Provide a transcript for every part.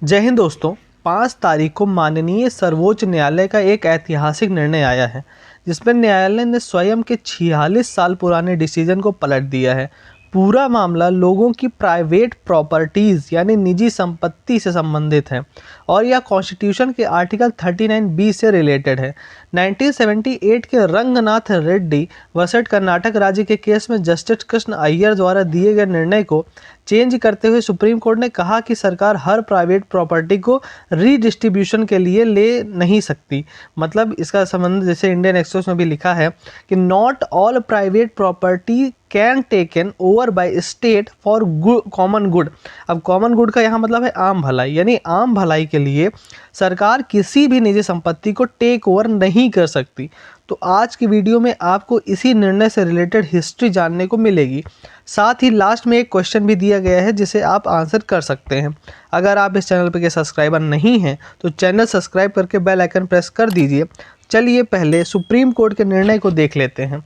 जय हिंद दोस्तों। 5 तारीख को माननीय सर्वोच्च न्यायालय का एक ऐतिहासिक निर्णय आया है, जिसमें न्यायालय ने स्वयं के 46 साल पुराने डिसीजन को पलट दिया है। पूरा मामला लोगों की प्राइवेट प्रॉपर्टीज़ यानी निजी संपत्ति से संबंधित है और यह कॉन्स्टिट्यूशन के आर्टिकल 39B से रिलेटेड है। 1978 के रंगनाथ रेड्डी वर्सेस कर्नाटक राज्य के केस में जस्टिस कृष्ण अय्यर द्वारा दिए गए निर्णय को चेंज करते हुए सुप्रीम कोर्ट ने कहा कि सरकार हर प्राइवेट प्रॉपर्टी को रीडिस्ट्रीब्यूशन के लिए ले नहीं सकती। मतलब इसका संबंध जैसे इंडियन एक्सप्रेस में भी लिखा है कि not all private property can taken over by state for common good. अब कॉमन गुड का यहाँ मतलब है आम भलाई, यानी आम भलाई के लिए सरकार किसी भी निजी संपत्ति को टेक ओवर नहीं कर सकती। तो आज की वीडियो में आपको इसी निर्णय से रिलेटेड हिस्ट्री जानने को मिलेगी। साथ ही लास्ट में एक क्वेश्चन भी दिया गया है जिसे आप आंसर कर सकते हैं। अगर आप इस चैनल पर के सब्सक्राइबर नहीं हैं तो चैनल सब्सक्राइब करके बेल आइकन प्रेस कर दीजिए। चलिए पहले सुप्रीम कोर्ट के निर्णय को देख लेते हैं।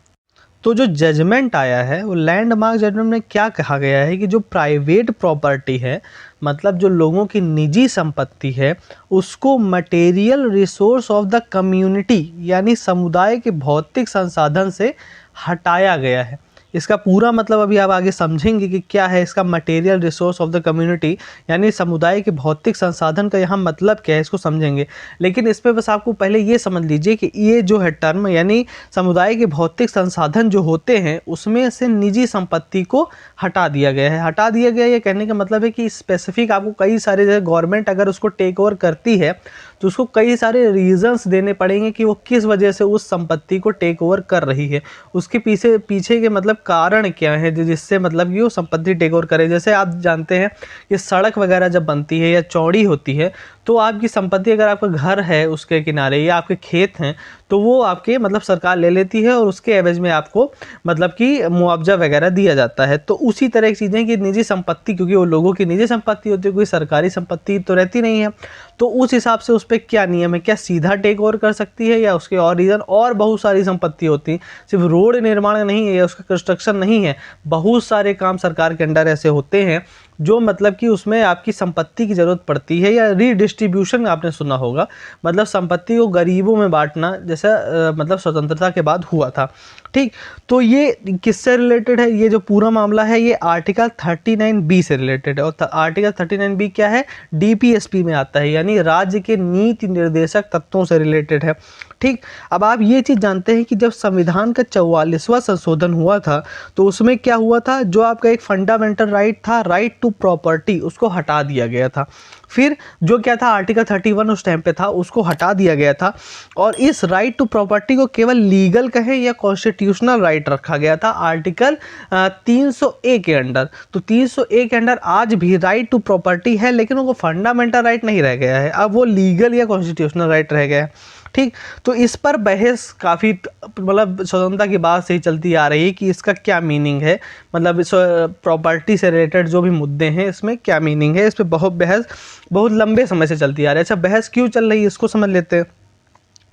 तो जो जजमेंट आया है वो लैंडमार्क जजमेंट में क्या कहा गया है कि जो प्राइवेट प्रॉपर्टी है, मतलब जो लोगों की निजी संपत्ति है, उसको material resource of the community यानी समुदाय के भौतिक संसाधन से हटाया गया है। इसका पूरा मतलब अभी आप आगे समझेंगे कि क्या है इसका material resource of the community यानी समुदाय के भौतिक संसाधन का यहाँ मतलब क्या है, इसको समझेंगे। लेकिन इस पर बस आपको पहले ये समझ लीजिए कि ये जो है टर्म यानी समुदाय के भौतिक संसाधन जो होते हैं उसमें से निजी संपत्ति को हटा दिया गया है। हटा दिया गया ये कहने का मतलब है कि स्पेसिफिक आपको कई सारे जगह गवर्नमेंट अगर उसको टेक ओवर करती है तो उसको कई सारे रीजंस देने पड़ेंगे कि वो किस वजह से उस संपत्ति को टेक ओवर कर रही है, उसके पीछे के मतलब कारण क्या है जिससे मतलब कि वो संपत्ति टेक ओवर करे। जैसे आप जानते हैं कि सड़क वगैरह जब बनती है या चौड़ी होती है तो आपकी संपत्ति, अगर आपका घर है उसके किनारे या आपके खेत हैं तो वो आपके मतलब सरकार ले लेती है और उसके एवज में आपको मतलब कि मुआवजा वगैरह दिया जाता है। तो उसी तरह की चीज़ें कि निजी संपत्ति, क्योंकि वो लोगों की निजी संपत्ति होती है, कोई सरकारी संपत्ति तो रहती नहीं है, तो उस हिसाब से उस पर क्या नियम है, क्या सीधा टेक ओवर कर सकती है या उसके और रीज़न और बहुत सारी संपत्ति होती है। सिर्फ रोड निर्माण नहीं है या उसका कंस्ट्रक्शन नहीं है, बहुत सारे काम सरकार के अंडर ऐसे होते हैं जो मतलब कि उसमें आपकी संपत्ति की ज़रूरत पड़ती है। या रीडिस्ट्रीब्यूशन आपने सुना होगा, मतलब संपत्ति को गरीबों में बांटना, जैसा मतलब स्वतंत्रता के बाद हुआ था। ठीक, तो ये किससे रिलेटेड है? ये जो पूरा मामला है ये आर्टिकल 39B से रिलेटेड है। और आर्टिकल 39B क्या है? DPSP में आता है, यानी राज्य के नीति निर्देशक तत्वों से रिलेटेड है। ठीक, अब आप ये चीज़ जानते हैं कि जब संविधान का 44वां संशोधन हुआ था तो उसमें क्या हुआ था, जो आपका एक फंडामेंटल राइट था, राइट टू प्रॉपर्टी, उसको हटा दिया गया था। फिर जो क्या था, आर्टिकल 31 उस टाइम पे था, उसको हटा दिया गया था और इस राइट टू प्रॉपर्टी को केवल लीगल कहे या कॉन्स्टिट्यूशनल राइट रखा गया था आर्टिकल 300A के अंडर। तो 300A के अंडर आज भी राइट टू प्रॉपर्टी है, लेकिन वो फंडामेंटल राइट नहीं रह गया है, अब वो लीगल या कॉन्स्टिट्यूशनल राइट रह गया है। ठीक, तो इस पर बहस काफ़ी मतलब स्वतंत्रता की बात से ही चलती आ रही है कि इसका क्या मीनिंग है, मतलब इस प्रॉपर्टी से रिलेटेड जो भी मुद्दे हैं इसमें क्या मीनिंग है, इस पर बहुत लंबे समय से चलती आ रही है। अच्छा, बहस क्यों चल रही है इसको समझ लेते हैं।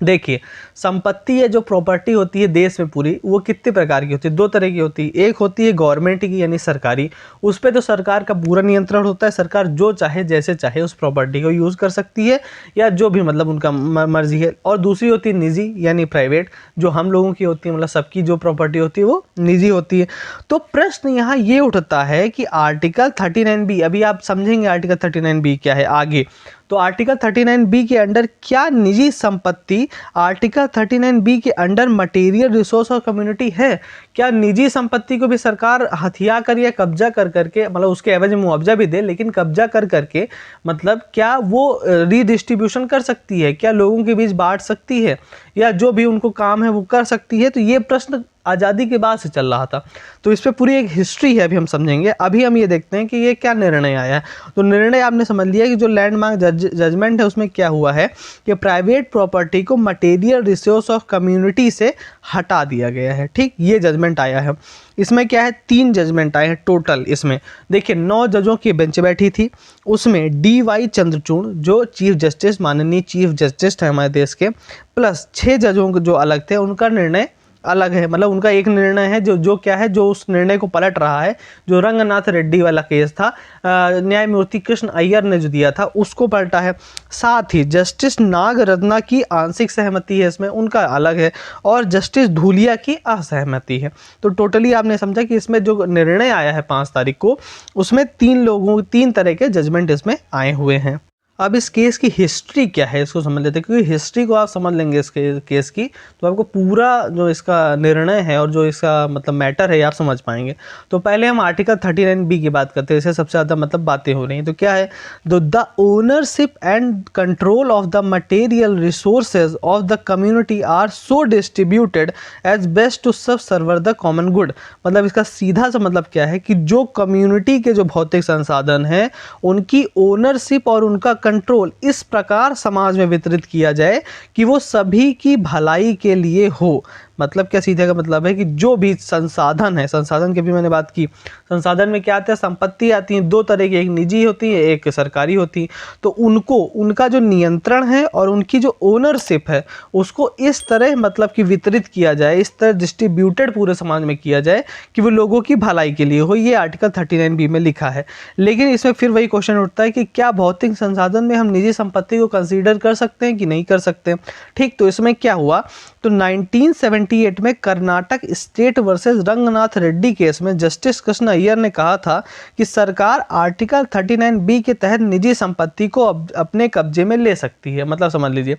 देखिए, संपत्ति या जो प्रॉपर्टी होती है देश में पूरी, वो कितने प्रकार की होती है? 2 तरह की होती है। एक होती है गवर्नमेंट की यानी सरकारी, उस पर तो सरकार का पूरा नियंत्रण होता है, सरकार जो चाहे जैसे चाहे उस प्रॉपर्टी को यूज़ कर सकती है या जो भी मतलब उनका मर्जी है। और दूसरी होती है निजी यानी प्राइवेट, जो हम लोगों की होती है, मतलब सबकी जो प्रॉपर्टी होती है वो निजी होती है। तो प्रश्न यहाँ ये उठता है कि आर्टिकल 39B, अभी आप समझेंगे आर्टिकल 39B क्या है आगे। तो आर्टिकल 39B के अंडर क्या निजी संपत्ति आर्टिकल 39B के अंडर मटेरियल रिसोर्स और कम्युनिटी है? क्या निजी संपत्ति को भी सरकार हथिया कर या कब्जा कर करके, मतलब उसके एवज में मुआवजा भी दे, लेकिन कब्जा कर करके मतलब क्या वो रीडिस्ट्रीब्यूशन कर सकती है? क्या लोगों के बीच बांट सकती है या जो भी उनको काम है वो कर सकती है? तो ये प्रश्न आज़ादी के बाद से चल रहा था। तो इस पर पूरी एक हिस्ट्री है, अभी हम समझेंगे। अभी हम ये देखते हैं कि ये क्या निर्णय आया है। तो निर्णय आपने समझ लिया कि जो लैंडमार्क जजमेंट है उसमें क्या हुआ है कि प्राइवेट प्रॉपर्टी को मटेरियल रिसोर्स ऑफ कम्युनिटी से हटा दिया गया है। ठीक, ये जजमेंट आया है। इसमें क्या है, 3 जजमेंट आए हैं टोटल। इसमें देखिए 9 जजों की बेंच बैठी थी, उसमें DY चंद्रचूड़ जो चीफ जस्टिस, माननीय चीफ जस्टिस है हमारे देश के, प्लस 6 जजों जो अलग थे, उनका निर्णय अलग है, मतलब उनका एक निर्णय है जो क्या है, जो उस निर्णय को पलट रहा है। जो रंगनाथ रेड्डी वाला केस था, न्यायमूर्ति कृष्ण अय्यर ने जो दिया था उसको पलटा है। साथ ही जस्टिस नागरत्ना की आंशिक सहमति है इसमें, उनका अलग है, और जस्टिस धूलिया की असहमति है। तो टोटली आपने समझा कि इसमें जो निर्णय आया है 5 तारीख को, उसमें 3 तरह के जजमेंट इसमें आए हुए हैं। अब इस केस की हिस्ट्री क्या है इसको समझ लेते हैं, क्योंकि हिस्ट्री को आप समझ लेंगे इस केस की तो आपको पूरा जो इसका निर्णय है और जो इसका मतलब मैटर है आप समझ पाएंगे। तो पहले हम आर्टिकल 39B की बात करते हैं, इससे सबसे ज़्यादा मतलब बातें हो रही हैं। तो क्या है, the ownership and control of the material resources of the community are so distributed as best to serve the common good. मतलब इसका सीधा सा मतलब क्या है कि जो कम्युनिटी के जो भौतिक संसाधन हैं उनकी ओनरशिप और उनका कंट्रोल इस प्रकार समाज में वितरित किया जाए कि वो सभी की भलाई के लिए हो। मतलब क्या, सीधे का मतलब है कि जो भी संसाधन है, संसाधन की भी मैंने बात की, संसाधन में क्या आते हैं, संपत्ति आती हैं 2 तरह की, एक निजी होती है, एक सरकारी होती है। तो उनको उनका जो नियंत्रण है और उनकी जो ओनरशिप है उसको इस तरह मतलब कि वितरित किया जाए, इस तरह डिस्ट्रीब्यूटेड पूरे समाज में किया जाए कि वो लोगों की भलाई के लिए हो। ये आर्टिकल 39B में लिखा है। लेकिन इसमें फिर वही क्वेश्चन उठता है कि क्या भौतिक संसाधन में हम निजी संपत्ति को कंसीडर कर सकते हैं कि नहीं कर सकते। ठीक, तो इसमें क्या हुआ, तो 1978 में Karnataka state versus Ranganath Reddy case में जस्टिस कृष्ण अय्यर ने कहा था कि सरकार आर्टिकल 39B के तहत निजी संपत्ति को अपने कब्जे में ले सकती है। मतलब समझ लीजिए,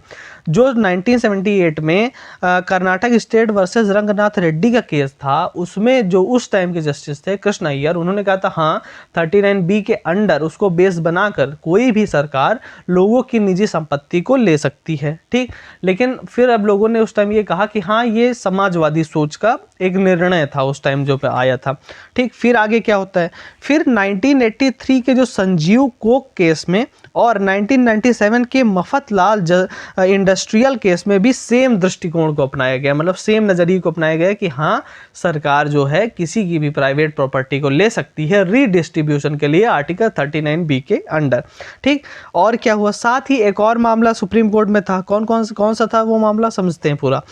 जो 1978 में कर्नाटक स्टेट वर्सेस रंगनाथ रेड्डी का केस था, उसमें जो उस टाइम के जस्टिस थे कृष्ण अय्यर, उन्होंने कहा था हाँ 39B के अंडर उसको बेस बनाकर कोई भी सरकार लोगों की निजी संपत्ति को ले सकती है। ठीक, लेकिन फिर अब लोगों ने उस टाइम ये कहा कि हाँ ये समाजवादी सोच का एक निर्णय था उस टाइम जो पे आया था। ठीक, फिर आगे क्या होता है, फिर 1983 के जो संजीव कोक केस में और 1997 के मफतलाल इंडस्ट्रियल केस में भी सेम दृष्टिकोण को अपनाया गया, मतलब सेम नज़रिए को अपनाया गया कि हाँ सरकार जो है किसी की भी प्राइवेट प्रॉपर्टी को ले सकती है रीडिस्ट्रीब्यूशन के लिए आर्टिकल 39B के अंडर। ठीक, और क्या हुआ, साथ ही एक और मामला सुप्रीम कोर्ट में था। कौन सा था वो मामला, समझते हैं पूरा।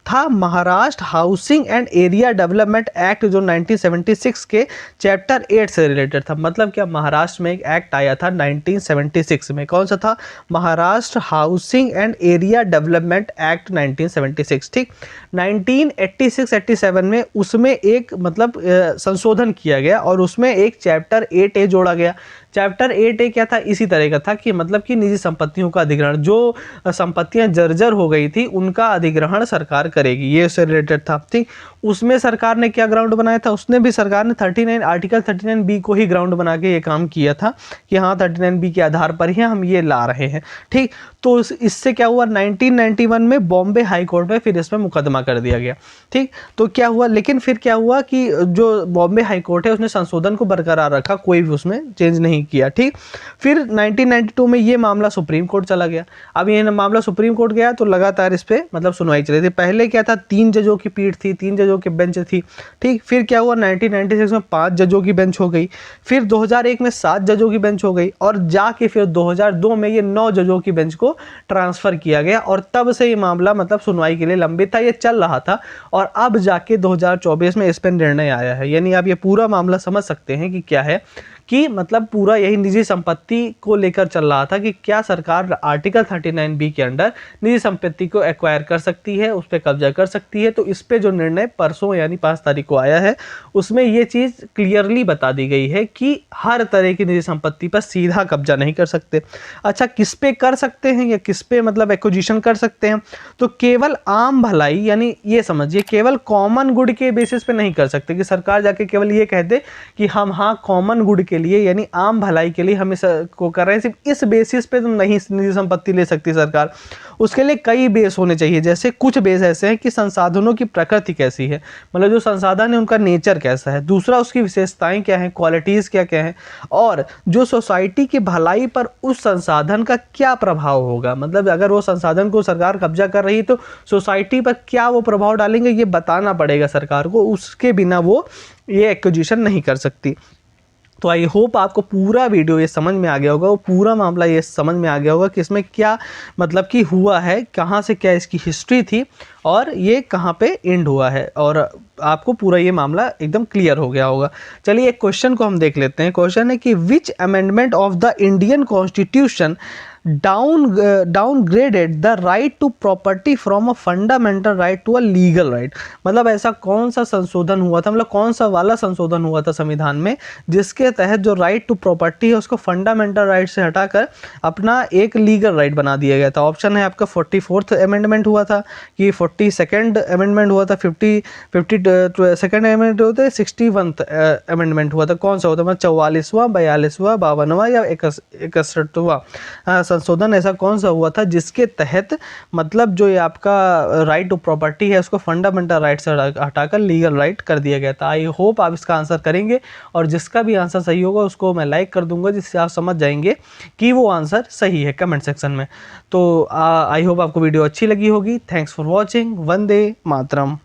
था Maharashtra housing and area development act जो 1976 के चैप्टर 8 से रिलेटेड था। मतलब क्या, महाराष्ट्र में एक एक्ट आया था 1976 में, कौन सा था, Maharashtra housing and area development act 1976। ठीक, 1986-87 में उसमें एक मतलब संशोधन किया गया और उसमें एक चैप्टर 8A जोड़ा गया। चैप्टर 8A क्या था, इसी तरह का था कि मतलब कि निजी संपत्तियों का अधिग्रहण, जो संपत्तियां जर्जर हो गई थी उनका अधिग्रहण सरकार करेगी, ये उससे रिलेटेड था। ठीक, उसमें सरकार ने क्या ग्राउंड बनाया था, उसने भी सरकार ने आर्टिकल 39B को ही ग्राउंड बना के ये काम किया था कि हाँ 39B के आधार पर ही हम ये ला रहे हैं। ठीक, तो इससे क्या हुआ, 1991 में बॉम्बे हाई कोर्ट में फिर इसमें मुकदमा कर दिया गया। ठीक, तो क्या हुआ, लेकिन फिर क्या हुआ कि जो बॉम्बे हाई कोर्ट है उसने संशोधन को बरकरार रखा, कोई भी उसमें चेंज नहीं किया। ठीक, फिर 1992 में ये मामला सुप्रीम कोर्ट चला गया। अब ये मामला सुप्रीम कोर्ट गया तो लगातार इस पे मतलब सुनवाई चली थी। पहले क्या था, 3 जजों की पीठ थी, 3 जजों की बेंच थी। ठीक, फिर क्या हुआ, 1996 में 5 जजों की बेंच हो गई, फिर 2001 में 7 जजों की बेंच हो गई, और जाके फिर 2002 में ये 9 जजों की बेंच को ट्रांसफर किया गया। और तब से ये मामला मतलब सुनवाई के लिए लंबित था, ये चल रहा था, और अब जाके 2024 में इस पर निर्णय आया है। यानी आप ये पूरा मामला समझ सकते हैं कि क्या है, कि मतलब पूरा यही निजी संपत्ति को लेकर चल रहा था कि क्या सरकार आर्टिकल 39B के अंडर निजी संपत्ति को एक्वायर कर सकती है, उस पर कब्जा कर सकती है। तो इस पे जो निर्णय परसों यानी 5 तारीख को आया है, उसमें ये चीज़ क्लियरली बता दी गई है कि हर तरह की निजी संपत्ति पर सीधा कब्जा नहीं कर सकते। अच्छा, किस पे कर सकते हैं या किस पे मतलब एक्विजिशन कर सकते हैं, तो केवल आम भलाई, यानी ये समझिए केवल कॉमन गुड के बेसिस पे नहीं कर सकते कि सरकार जाके केवल ये कह दे कि हम हाँ कॉमन गुड के लिए यानी आम भलाई के लिए हम इसको कर रहे हैं, सिर्फ इस बेसिस पे तो नहीं निजी संपत्ति ले सकती सरकार। उसके लिए कई बेस होने चाहिए। जैसे कुछ बेस ऐसे हैं कि संसाधनों की प्रकृति कैसी है, मतलब जो संसाधन है उनका नेचर कैसा है, दूसरा उसकी विशेषताएं क्या हैं, क्वालिटीज़ क्या क्या हैं, और जो सोसाइटी की भलाई पर उस संसाधन का क्या प्रभाव होगा। मतलब अगर वो संसाधन को सरकार कब्जा कर रही है तो सोसाइटी पर क्या वो प्रभाव डालेंगे, ये बताना पड़ेगा सरकार को, उसके बिना वो ये एक्विजिशन नहीं कर सकती। तो आई होप आपको पूरा वीडियो ये समझ में आ गया होगा, वो पूरा मामला ये समझ में आ गया होगा कि इसमें क्या मतलब कि हुआ है, कहाँ से क्या इसकी हिस्ट्री थी और ये कहाँ पे एंड हुआ है, और आपको पूरा ये मामला एकदम क्लियर हो गया होगा। चलिए एक क्वेश्चन को हम देख लेते हैं। क्वेश्चन है कि which amendment of the Indian constitution downgraded the right to property from a fundamental right to a legal right. मतलब ऐसा कौन सा संशोधन हुआ था, मतलब कौन सा वाला संशोधन हुआ था संविधान में जिसके तहत जो राइट टू प्रॉपर्टी है उसको फंडामेंटल राइट से हटाकर अपना एक लीगल राइट बना दिया गया था। ऑप्शन है आपका 44th अमेंडमेंट हुआ था, कि 42nd अमेंडमेंट हुआ था, 52nd अमेंडमेंट हुआ था, 61th अमेंडमेंट हुआ था। कौन सा होता है, मतलब 44वां, 42वां, 52वां या 61वां संशोधन ऐसा कौन सा हुआ था जिसके तहत मतलब जो ये आपका राइट टू प्रॉपर्टी है उसको फंडामेंटल राइट से हटाकर लीगल राइट कर दिया गया था। आई होप आप इसका आंसर करेंगे, और जिसका भी आंसर सही होगा उसको मैं लाइक कर दूंगा, जिससे आप समझ जाएंगे कि वो आंसर सही है कमेंट सेक्शन में। तो आई होप आपको वीडियो अच्छी लगी होगी। Thanks for watching. Vande Mataram.